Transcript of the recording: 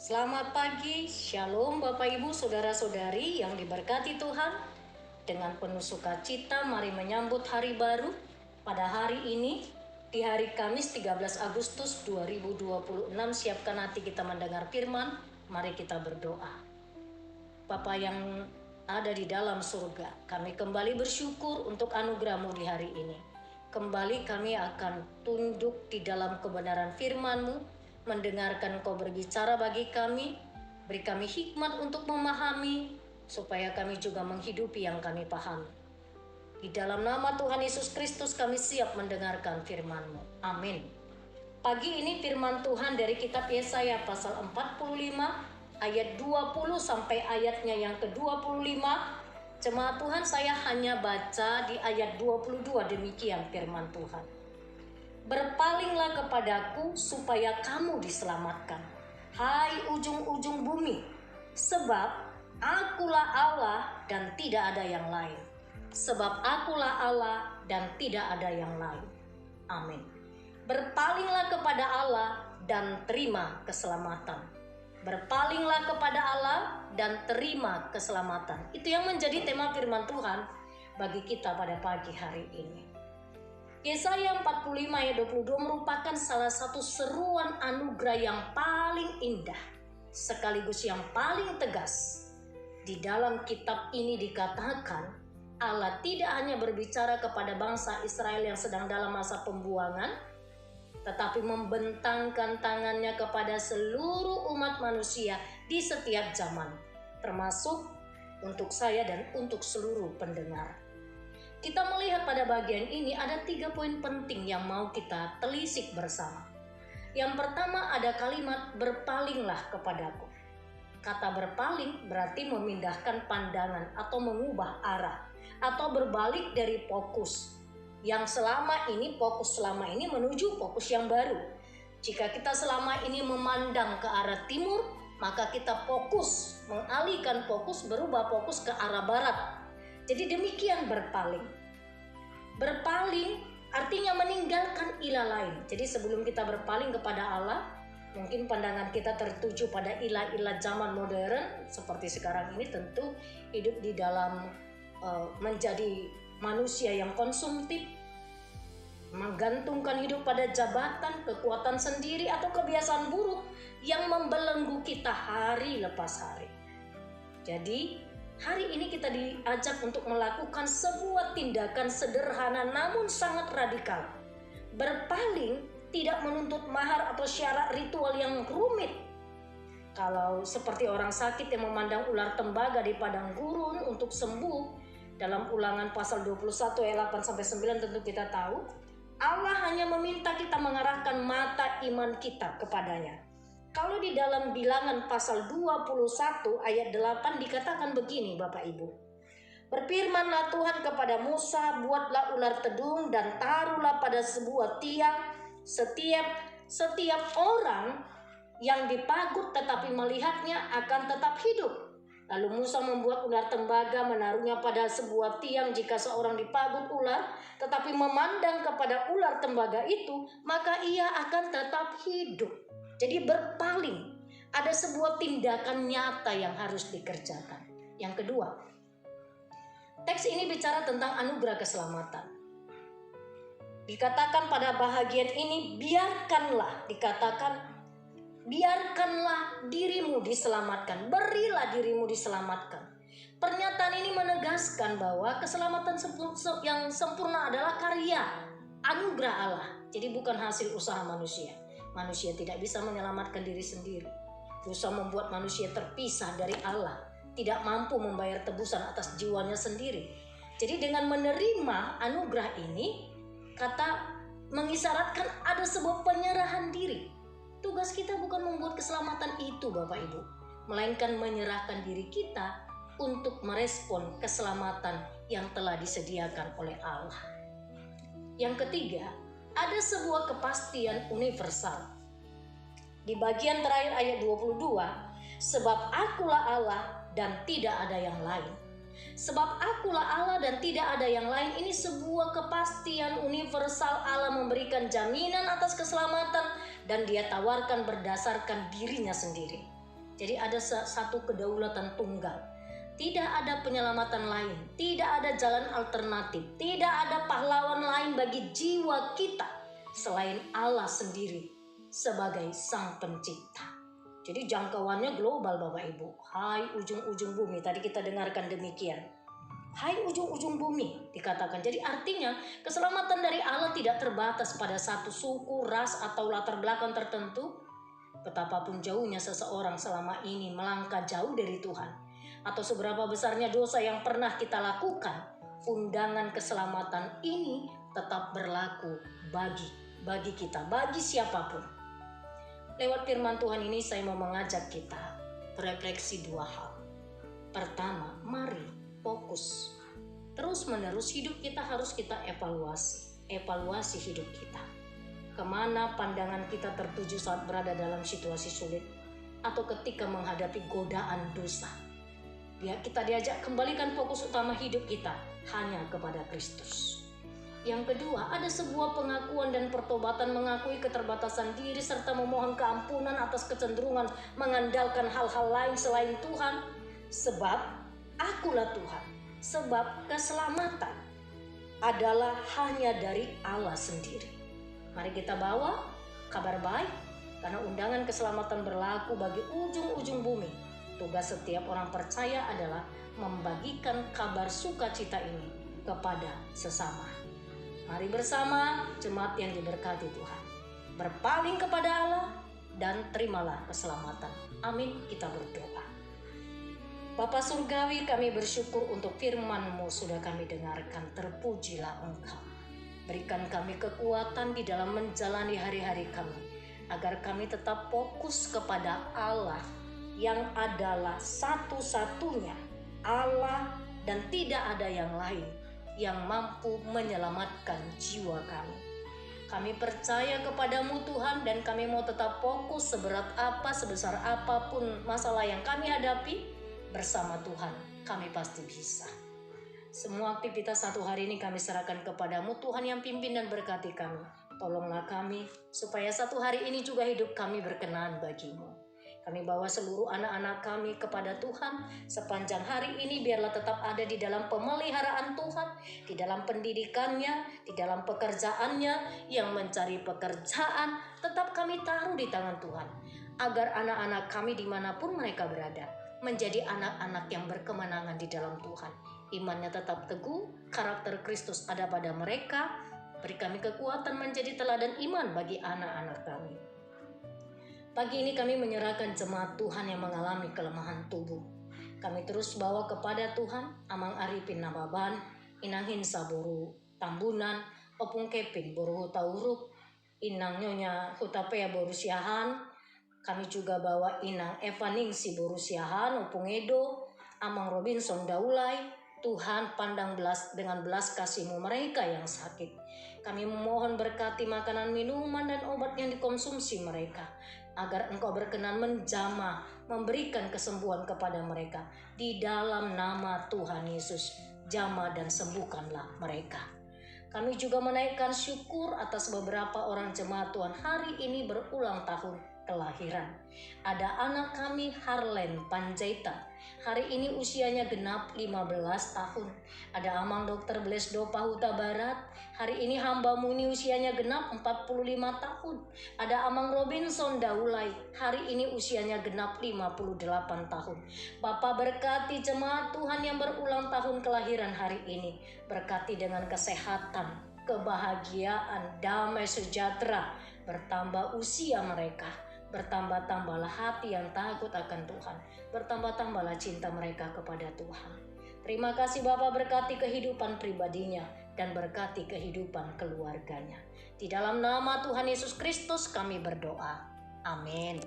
Selamat pagi, shalom Bapak Ibu Saudara-saudari yang diberkati Tuhan. Dengan penuh sukacita mari menyambut hari baru pada hari ini, di hari Kamis 13 Agustus 2026. Siapkan hati kita mendengar firman, mari kita berdoa. Bapa yang ada di dalam surga, kami kembali bersyukur untuk anugerah-Mu di hari ini. Kembali kami akan tunduk di dalam kebenaran firman-Mu, mendengarkan Kau berbicara bagi kami, beri kami hikmat untuk memahami, supaya kami juga menghidupi yang kami pahami. Di dalam nama Tuhan Yesus Kristus kami siap mendengarkan firman-Mu. Amin. Pagi ini firman Tuhan dari kitab Yesaya pasal 45 ayat 20 sampai ayatnya yang ke-25. Jemaat Tuhan, saya hanya baca di ayat 22, demikian firman Tuhan. Berpalinglah kepadaku supaya kamu diselamatkan, hai ujung-ujung bumi, sebab akulah Allah dan tidak ada yang lain. Sebab akulah Allah dan tidak ada yang lain. Amin. Berpalinglah kepada Allah dan terima keselamatan. Berpalinglah kepada Allah dan terima keselamatan. Itu yang menjadi tema firman Tuhan bagi kita pada pagi hari ini. Yesaya 45 ayat 22 merupakan salah satu seruan anugerah yang paling indah sekaligus yang paling tegas. Di dalam kitab ini dikatakan Allah tidak hanya berbicara kepada bangsa Israel yang sedang dalam masa pembuangan, tetapi membentangkan tangannya kepada seluruh umat manusia di setiap zaman, termasuk untuk saya dan untuk seluruh pendengar. Kita melihat pada bagian ini ada 3 poin penting yang mau kita telisik bersama. Yang pertama ada kalimat berpalinglah kepadaku. Kata berpaling berarti memindahkan pandangan atau mengubah arah atau berbalik dari fokus. Yang fokus selama ini menuju fokus yang baru. Jika kita selama ini memandang ke arah timur, maka kita mengalihkan fokus, berubah fokus ke arah barat. Jadi demikian berpaling. Berpaling artinya meninggalkan ilah lain. Jadi sebelum kita berpaling kepada Allah, mungkin pandangan kita tertuju pada ilah-ilah zaman modern seperti sekarang ini, tentu hidup di dalam menjadi manusia yang konsumtif, menggantungkan hidup pada jabatan, kekuatan sendiri atau kebiasaan buruk yang membelenggu kita hari lepas hari. Jadi hari ini kita diajak untuk melakukan sebuah tindakan sederhana namun sangat radikal. Berpaling tidak menuntut mahar atau syarat ritual yang rumit. Kalau seperti orang sakit yang memandang ular tembaga di padang gurun untuk sembuh, dalam Ulangan pasal 21 ayat 8-9 tentu kita tahu, Allah hanya meminta kita mengarahkan mata iman kita kepadanya. Kalau di dalam Bilangan pasal 21 ayat 8 dikatakan begini Bapak Ibu. Berfirmanlah Tuhan kepada Musa, buatlah ular tedung dan taruhlah pada sebuah tiang setiap orang yang dipagut tetapi melihatnya akan tetap hidup. Lalu Musa membuat ular tembaga, menaruhnya pada sebuah tiang. Jika seorang dipagut ular tetapi memandang kepada ular tembaga itu, maka ia akan tetap hidup. Jadi berpaling, ada sebuah tindakan nyata yang harus dikerjakan. Yang kedua, teks ini bicara tentang anugerah keselamatan. Dikatakan pada bahagian ini, biarkanlah dirimu diselamatkan, berilah dirimu diselamatkan. Pernyataan ini menegaskan bahwa keselamatan yang sempurna adalah karya anugerah Allah. Jadi bukan hasil usaha manusia. Manusia tidak bisa menyelamatkan diri sendiri. Dosa membuat manusia terpisah dari Allah, tidak mampu membayar tebusan atas jiwanya sendiri. Jadi dengan menerima anugerah ini, kata mengisyaratkan ada sebuah penyerahan diri. Tugas kita bukan membuat keselamatan itu Bapak Ibu, melainkan menyerahkan diri kita untuk merespon keselamatan yang telah disediakan oleh Allah. Yang ketiga, ada sebuah kepastian universal. Di bagian terakhir ayat 22, sebab akulah Allah dan tidak ada yang lain. Sebab akulah Allah dan tidak ada yang lain, ini sebuah kepastian universal. Allah memberikan jaminan atas keselamatan dan Dia tawarkan berdasarkan dirinya sendiri. Jadi ada satu kedaulatan tunggal. Tidak ada penyelamatan lain, tidak ada jalan alternatif, tidak ada pahlawan lain bagi jiwa kita selain Allah sendiri sebagai Sang Pencipta. Jadi jangkauannya global Bapak Ibu. Hai ujung-ujung bumi, tadi kita dengarkan demikian. Hai ujung-ujung bumi dikatakan. Jadi artinya keselamatan dari Allah tidak terbatas pada satu suku, ras atau latar belakang tertentu. Betapapun jauhnya seseorang selama ini melangkah jauh dari Tuhan, atau seberapa besarnya dosa yang pernah kita lakukan, undangan keselamatan ini tetap berlaku bagi kita, bagi siapapun. Lewat firman Tuhan ini saya mau mengajak kita berefleksi dua hal. Pertama, mari fokus. Terus menerus hidup kita harus kita evaluasi hidup kita. Kemana pandangan kita tertuju saat berada dalam situasi sulit atau ketika menghadapi godaan dosa. Biar kita diajak kembalikan fokus utama hidup kita hanya kepada Kristus. Yang kedua, ada sebuah pengakuan dan pertobatan, mengakui keterbatasan diri serta memohon keampunan atas kecenderungan mengandalkan hal-hal lain selain Tuhan. Sebab akulah Tuhan, sebab keselamatan adalah hanya dari Allah sendiri. Mari kita bawa kabar baik, karena undangan keselamatan berlaku bagi ujung-ujung bumi. Tugas setiap orang percaya adalah membagikan kabar sukacita ini kepada sesama. Mari bersama jemaat yang diberkati Tuhan, berpaling kepada Allah dan terimalah keselamatan. Amin, kita berdoa. Bapa Surgawi, kami bersyukur untuk firman-Mu sudah kami dengarkan. Terpujilah Engkau. Berikan kami kekuatan di dalam menjalani hari-hari kami, agar kami tetap fokus kepada Allah yang adalah satu-satunya Allah dan tidak ada yang lain yang mampu menyelamatkan jiwa kami. Kami percaya kepadamu Tuhan, dan kami mau tetap fokus seberat apa, sebesar apapun masalah yang kami hadapi. Bersama Tuhan kami pasti bisa. Semua aktivitas satu hari ini kami serahkan kepadamu Tuhan yang pimpin dan berkati kami. Tolonglah kami supaya satu hari ini juga hidup kami berkenan bagimu. Kami bawa seluruh anak-anak kami kepada Tuhan sepanjang hari ini, biarlah tetap ada di dalam pemeliharaan Tuhan, di dalam pendidikannya, di dalam pekerjaannya, yang mencari pekerjaan, tetap kami taruh di tangan Tuhan. Agar anak-anak kami dimanapun mereka berada, menjadi anak-anak yang berkemenangan di dalam Tuhan. Imannya tetap teguh, karakter Kristus ada pada mereka. Beri kami kekuatan menjadi teladan iman bagi anak-anak kami. Pagi ini kami menyerahkan jemaat Tuhan yang mengalami kelemahan tubuh. Kami terus bawa kepada Tuhan Amang Arifin Nababan, Inang Hinsa Boru Tambunan, Opung Kepin Boru Tauruk, Inang Nyonya Hutapea Boru Siahan. Kami juga bawa Inang Evaningsi Boru Siahan, Opung Edo, Amang Robinson Daulay. Tuhan, pandang dengan belas kasih-Mu mereka yang sakit. Kami memohon berkati makanan, minuman, dan obat yang dikonsumsi mereka, agar Engkau berkenan menjamah, memberikan kesembuhan kepada mereka. Di dalam nama Tuhan Yesus, jamah dan sembuhkanlah mereka. Kami juga menaikkan syukur atas beberapa orang jemaat Tuhan hari ini berulang tahun kelahiran. Ada anak kami Harlen Panjaitan. Hari ini usianya genap 15 tahun. Ada Amang Dr. Blesdo Pahuta Barat. Hari ini hamba-Mu ini usianya genap 45 tahun. Ada Amang Robinson Daulay. Hari ini usianya genap 58 tahun. Bapa, berkati jemaat Tuhan yang berulang tahun kelahiran hari ini. Berkati dengan kesehatan, kebahagiaan, damai sejahtera. Bertambah usia mereka. Bertambah-tambahlah hati yang takut akan Tuhan. Bertambah-tambahlah cinta mereka kepada Tuhan. Terima kasih Bapa, berkati kehidupan pribadinya dan berkati kehidupan keluarganya. Di dalam nama Tuhan Yesus Kristus kami berdoa. Amin.